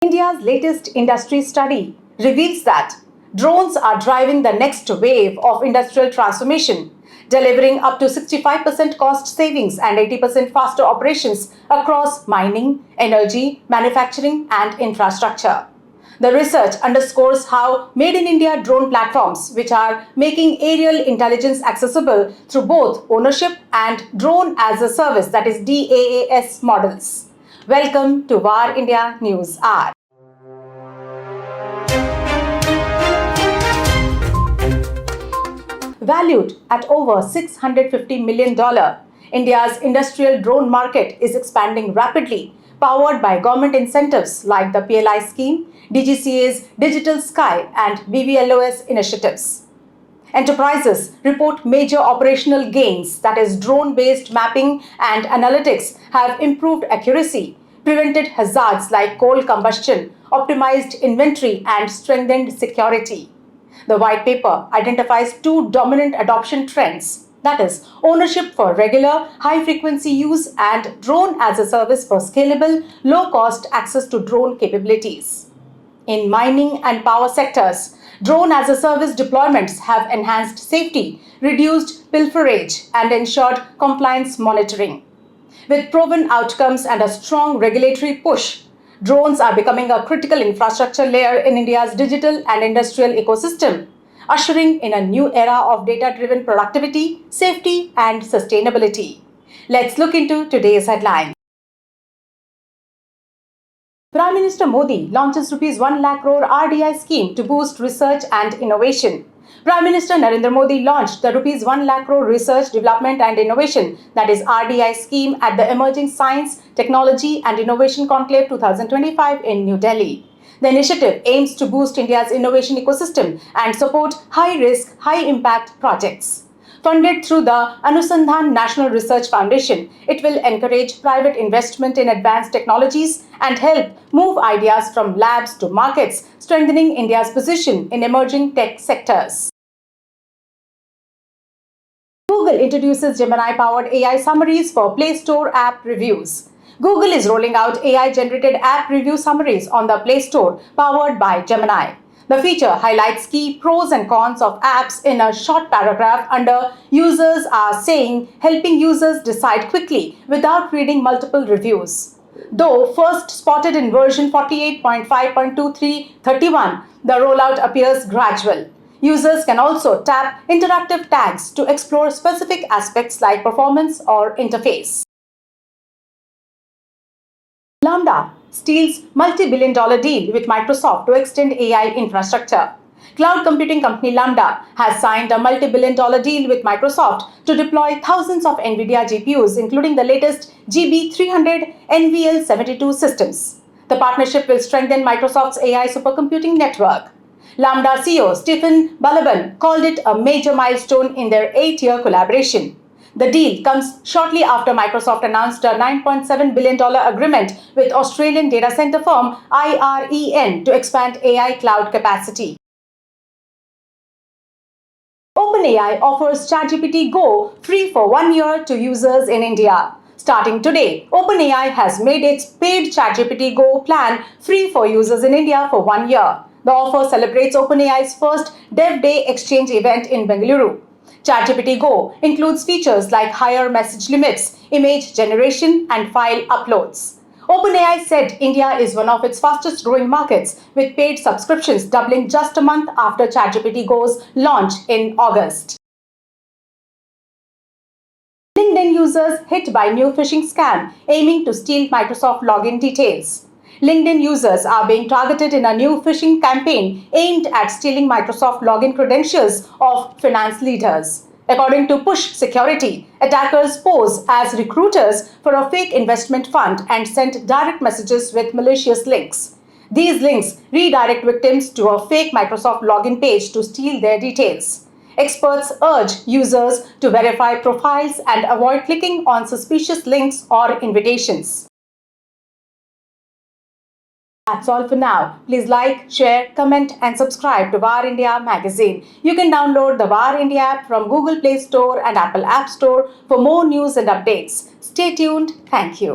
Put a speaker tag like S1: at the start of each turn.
S1: India's latest industry study reveals that drones are driving the next wave of industrial transformation, delivering up to 65% cost savings and 80% faster operations across mining, energy, manufacturing, and infrastructure. The research underscores how Made in India drone platforms, which are making aerial intelligence accessible through both ownership and drone as a service, that is DaaS models. Welcome to VAR India News Hour. Valued at over $650 million, India's industrial drone market is expanding rapidly, powered by government incentives like the PLI scheme, DGCA's Digital Sky, and BVLOS initiatives. Enterprises report major operational gains, that is, drone-based mapping and analytics have improved accuracy, prevented hazards like coal combustion, optimized inventory, and strengthened security. The white paper identifies two dominant adoption trends, that is, ownership for regular, high-frequency use and drone as a service for scalable, low-cost access to drone capabilities. In mining and power sectors, drone as a service deployments have enhanced safety, reduced pilferage, and ensured compliance monitoring. With proven outcomes and a strong regulatory push, drones are becoming a critical infrastructure layer in India's digital and industrial ecosystem, ushering in a new era of data-driven productivity, safety, and sustainability. Let's look into today's headlines. Prime Minister Modi launches Rs 1 lakh crore RDI scheme to boost research and innovation. Prime Minister Narendra Modi launched the Rs 1 lakh crore Research, Development and Innovation, that is RDI scheme, at the Emerging Science, Technology and Innovation Conclave 2025 in New Delhi. The initiative aims to boost India's innovation ecosystem and support high-risk, high-impact projects. Funded through the Anusandhan National Research Foundation, it will encourage private investment in advanced technologies and help move ideas from labs to markets, strengthening India's position in emerging tech sectors. Google introduces Gemini-powered AI summaries for Play Store app reviews. Google is rolling out AI-generated app review summaries on the Play Store, powered by Gemini. The feature highlights key pros and cons of apps in a short paragraph under Users Are Saying, helping users decide quickly without reading multiple reviews. Though first spotted in version 48.5.23.31, the rollout appears gradual. Users can also tap interactive tags to explore specific aspects like performance or interface. Lambda steals multi-billion-dollar deal with Microsoft to extend AI infrastructure. Cloud computing company Lambda has signed a multi-billion-dollar deal with Microsoft to deploy thousands of NVIDIA GPUs, including the latest GB300 NVL72 systems. The partnership will strengthen Microsoft's AI supercomputing network. Lambda CEO Stephen Balaban called it a major milestone in their 8-year collaboration. The deal comes shortly after Microsoft announced a $9.7 billion agreement with Australian data center firm IREN to expand AI cloud capacity. OpenAI offers ChatGPT Go free for 1 year to users in India. Starting today, OpenAI has made its paid ChatGPT Go plan free for users in India for 1 year. The offer celebrates OpenAI's first Dev Day exchange event in Bengaluru. ChatGPT Go includes features like higher message limits, image generation, and file uploads. OpenAI said India is one of its fastest growing markets, with paid subscriptions doubling just a month after ChatGPT Go's launch in August. LinkedIn users hit by new phishing scam aiming to steal Microsoft login details. LinkedIn users are being targeted in a new phishing campaign aimed at stealing Microsoft login credentials of finance leaders. According to Push Security, attackers pose as recruiters for a fake investment fund and send direct messages with malicious links. These links redirect victims to a fake Microsoft login page to steal their details. Experts urge users to verify profiles and avoid clicking on suspicious links or invitations. That's all for now. Please like, share, comment and subscribe to VAR India magazine. You can download the VAR India app from Google Play Store and Apple App Store for more news and updates. Stay tuned. Thank you.